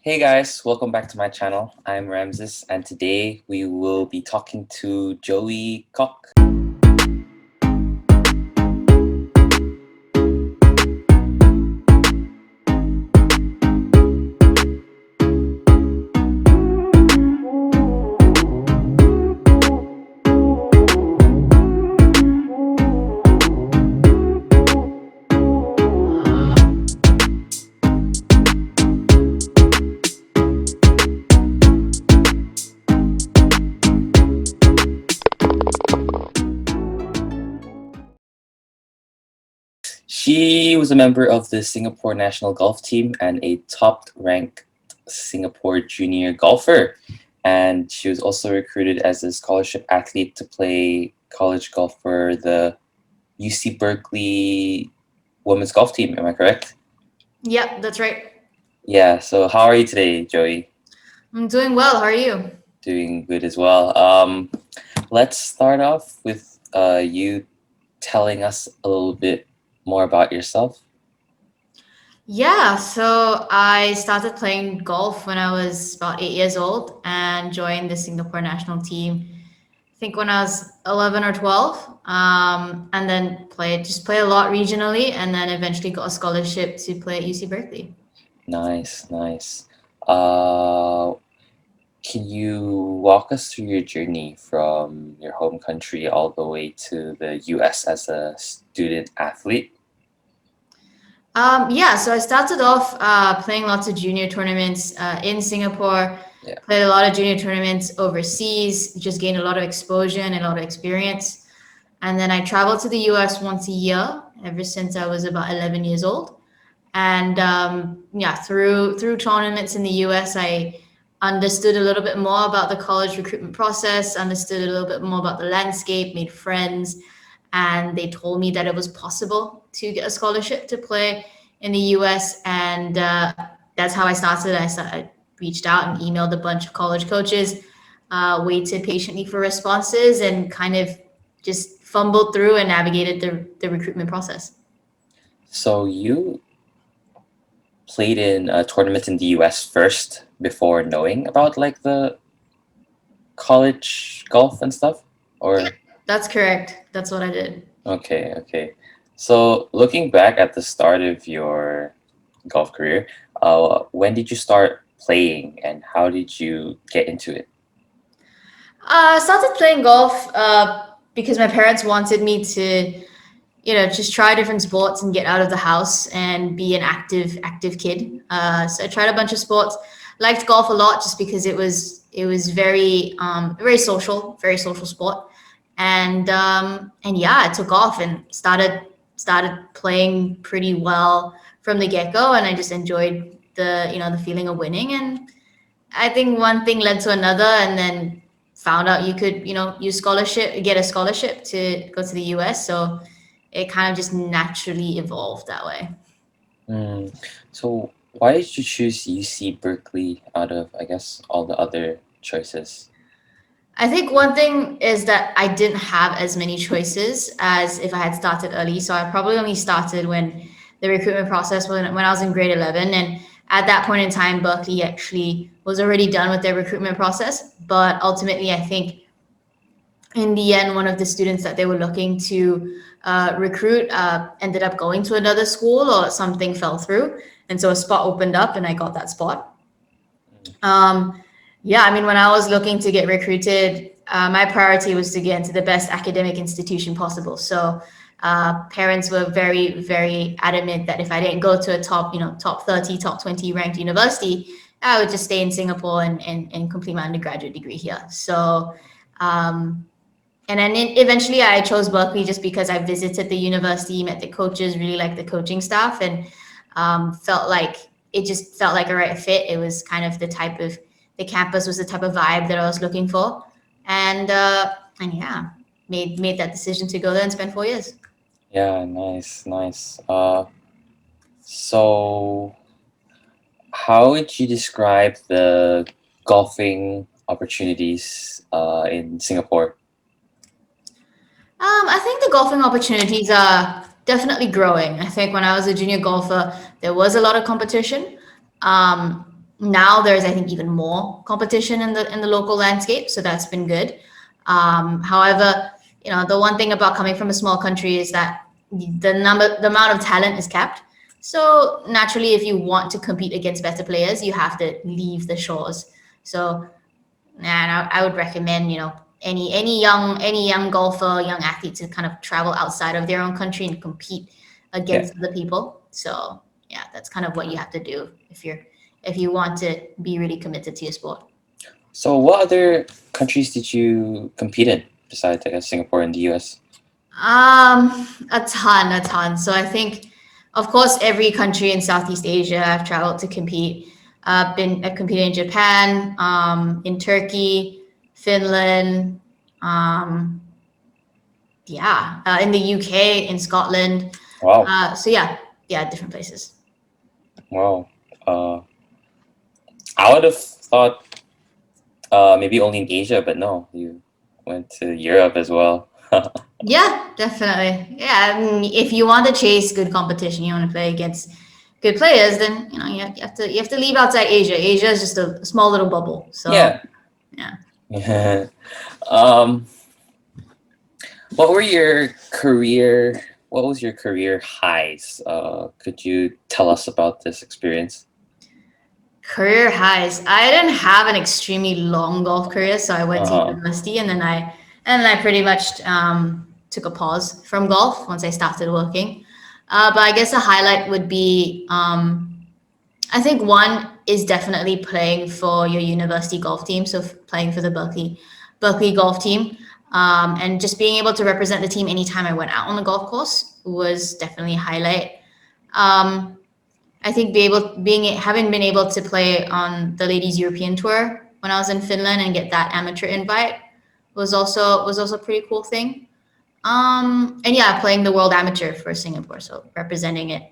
Hey guys, welcome back to my channel. I'm Ramses, and today we will be talking to JoEe Kok. She was a member of the Singapore national golf team and a top-ranked Singapore junior golfer. And she was also recruited as a scholarship athlete to play college golf for the UC Berkeley women's golf team. Am I correct? Yep, that's right. Yeah, so how are you today, JoEe? I'm doing well. How are you? Doing good as well. Let's start off with you telling us a little bit more about yourself. Yeah, so I started playing golf when I was about 8 years old and joined the Singapore national team, I think when I was 11 or 12. And then play a lot regionally, and then eventually got a scholarship to play at UC Berkeley. Nice, nice. Uh, can you walk us through your journey from your home country all the way to the US as a student athlete? Yeah, so I started off playing lots of junior tournaments in Singapore, Yeah, played a lot of junior tournaments overseas, just gained a lot of exposure and a lot of experience. And then I traveled to the US once a year ever since I was about 11 years old. And yeah, through tournaments in the US, I understood a little bit more about the college recruitment process, understood a little bit more about the landscape, made friends, and they told me that it was possible to get a scholarship to play in the US. And that's how I started. I reached out and emailed a bunch of college coaches, waited patiently for responses, and kind of just fumbled through and navigated the recruitment process. so you played in tournaments in the US first before knowing about like the college golf and stuff? Yeah, Or that's correct. That's what I did. okay, okay. So looking back at the start of your golf career, when did you start playing and how did you get into it? I started playing golf because my parents wanted me to, just try different sports and get out of the house and be an active kid. So I tried a bunch of sports. Liked golf a lot just because it was very social sport. And yeah, I took off and started playing pretty well from the get go, and I just enjoyed the feeling of winning. And I think one thing led to another, and then found out you could, get a scholarship to go to the US. So it kind of just naturally evolved that way. Hmm. So why did you choose UC Berkeley out of, I guess, all the other choices? I think one thing is that I didn't have as many choices as if I had started early. So I probably only started when the recruitment process when I was in grade 11. And at that point in time, Berkeley actually was already done with their recruitment process. But ultimately, I think in the end, one of the students that they were looking to recruit ended up going to another school, or something fell through. And so a spot opened up and I got that spot. Um, yeah, I mean, when I was looking to get recruited, my priority was to get into the best academic institution possible. So parents were very adamant that if I didn't go to a top 30, top 20 ranked university, I would just stay in Singapore and complete my undergraduate degree here. So um, and then eventually I chose Berkeley just because I visited the university, met the coaches, really liked the coaching staff, and felt like it just felt like a right fit. It was kind of the campus was the type of vibe that I was looking for. And yeah, made that decision to go there and spend 4 years. Yeah, nice, nice. So how would you describe the golfing opportunities in Singapore? I think the golfing opportunities are definitely growing. I think when I was a junior golfer, there was a lot of competition. Um, Now there's, I think, even more competition in the local landscape, so that's been good. However, the one thing about coming from a small country is that the amount of talent is capped. So naturally, if you want to compete against better players, you have to leave the shores. So, and I would recommend, any young golfer, young athlete to kind of travel outside of their own country and compete Yeah. against other people. So yeah, that's kind of what you have to do if you want to be really committed to your sport. So, what other countries did you compete in besides, I guess, Singapore and the US? A ton. So I think, of course, every country in Southeast Asia I've traveled to compete. I've competed in Japan, in Turkey, Finland, um, yeah, in the UK, in Scotland. Wow. So yeah, yeah, different places. Wow. Uh, I would have thought maybe only in Asia, but no, you went to Europe as well. Yeah, definitely. Yeah, I mean, if you want to chase good competition, you want to play against good players, then you have to leave outside Asia. Asia is just a small little bubble. So Yeah. yeah. Yeah. Um, what were your career? What was your career highs? Could you tell us about this experience? Career highs. I didn't have an extremely long golf career, so I went to Uh, university and then I pretty much took a pause from golf once I started working. But I guess a highlight would be I think one is definitely playing for your university golf team, so playing for the Berkeley golf team, and just being able to represent the team anytime I went out on the golf course was definitely a highlight. Um, I think having been able to play on the ladies European tour when I was in Finland and get that amateur invite was also a pretty cool thing. And yeah, playing the world amateur for Singapore, so representing it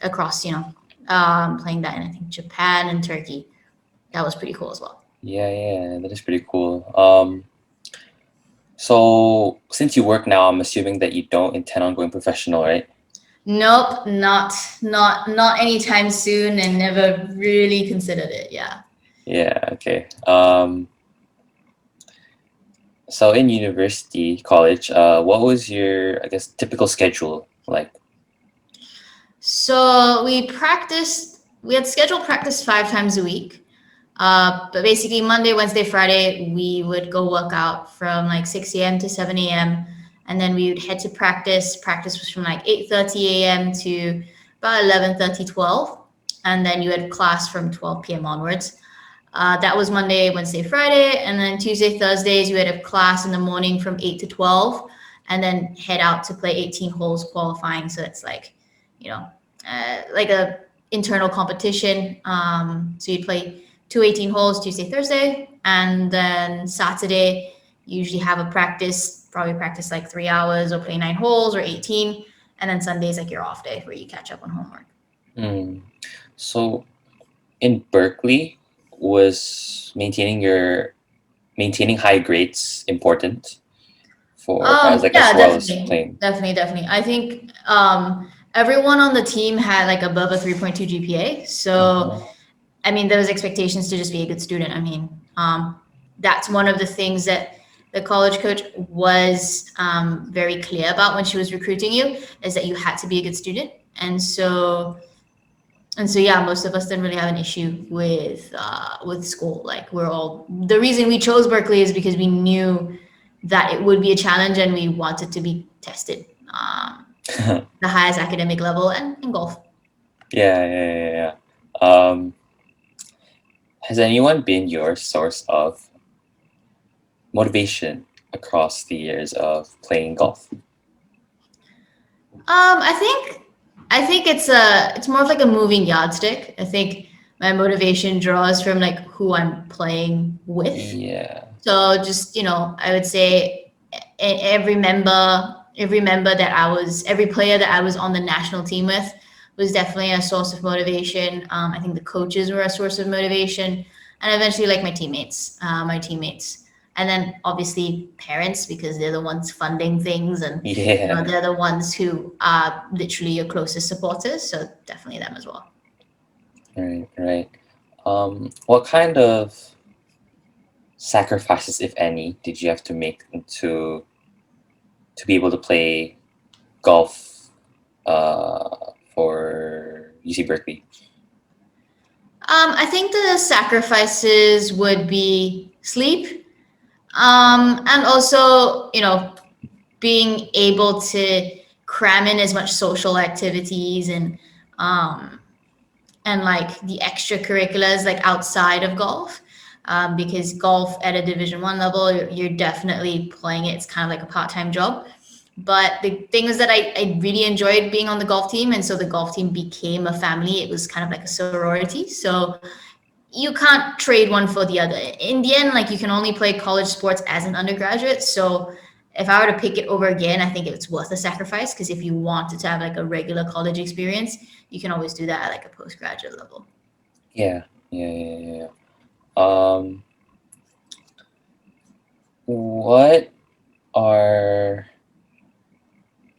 across, playing that in I think Japan and Turkey. That was pretty cool as well. yeah, that is pretty cool. So since you work now, I'm assuming that you don't intend on going professional, right? Nope, not anytime soon, and never really considered it. Yeah. Yeah, okay. So in university, college, what was your, I guess, typical schedule like? So we had scheduled practice 5 times a week. But basically Monday, Wednesday, Friday, we would go work out from like 6 a.m. to 7 a.m. And then we would head to practice. Practice was from like 8:30 a.m. to about 11:30, 12. And then you had class from 12 p.m. onwards. That was Monday, Wednesday, Friday. And then Tuesday, Thursdays, you had a class in the morning from 8 to 12. And then head out to play 18 holes qualifying. So it's like a internal competition. So you'd play two 18 holes Tuesday, Thursday, and then Saturday you usually have a practice, probably practice like 3 hours or play 9 holes or 18, and then Sunday's like your off day where you catch up on homework. Mm. So in Berkeley, was maintaining high grades important for as like as Yeah, well as definitely, playing? definitely, definitely. I think everyone on the team had like above a 3.2 GPA, so Mhm. I mean, there was expectations to just be a good student. I mean, that's one of the things that the college coach was very clear about when she was recruiting you, is that you had to be a good student. And so yeah, most of us didn't really have an issue with school. Like the reason we chose Berkeley is because we knew that it would be a challenge and we wanted to be tested the highest academic level and in golf. Yeah. Has anyone been your source of motivation across the years of playing golf? I think it's more of like a moving yardstick. I think my motivation draws from like who I'm playing with. Yeah. So just, I would say every member every player that I was on the national team with was definitely a source of motivation. I think the coaches were a source of motivation, and eventually like my teammates, and then obviously parents because they're the ones funding things, and Yeah. they're the ones who are literally your closest supporters. So definitely them as well. Right. What kind of sacrifices, if any, did you have to make to be able to play golf for UC Berkeley? I think the sacrifices would be sleep, and also, being able to cram in as much social activities um, and like the extracurriculars like outside of golf. Because golf at a Division 1 level, you're definitely playing it. It's kind of like a part-time job. But the thing is that I really enjoyed being on the golf team, and so the golf team became a family. It was kind of like a sorority. So you can't trade one for the other. In the end, like you can only play college sports as an undergraduate. So if I were to pick it over again, I think it's worth the sacrifice, because if you wanted to have like a regular college experience, you can always do that at like a postgraduate level. Yeah, yeah. Um, what are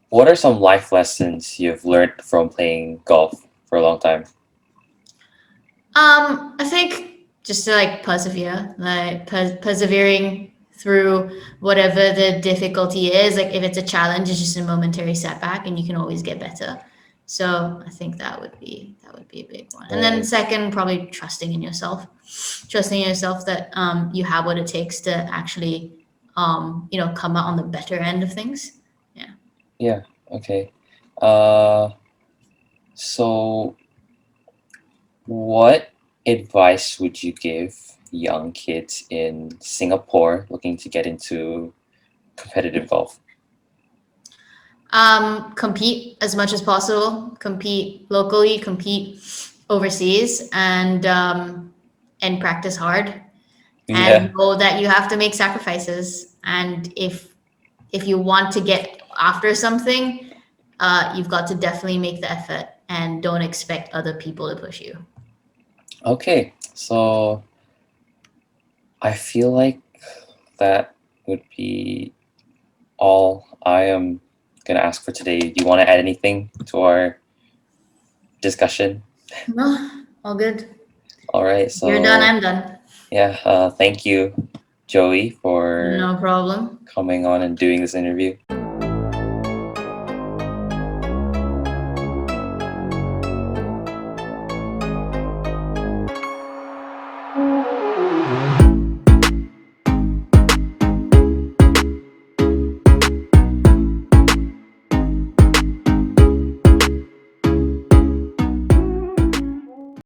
what are some life lessons you've learned from playing golf for a long time? I think just to like persevere, like persevering through whatever the difficulty is. Like if it's a challenge, it's just a momentary setback, and you can always get better. So I think that would be a big one. And then Right. second, probably trusting in yourself that you have what it takes to actually come out on the better end of things. Yeah. Yeah. Okay. Uh, so what advice would you give young kids in Singapore looking to get into competitive golf? Compete as much as possible, compete locally, compete overseas, and practice hard, and Yeah. know that you have to make sacrifices. And if you want to get after something, you've got to definitely make the effort, and don't expect other people to push you. Okay. So I feel like that would be all I am gonna ask for today. Do you want to add anything to our discussion? No, all good. All right. You're done, So I'm done. yeah, thank you, Joey, for No problem. coming on and doing this interview.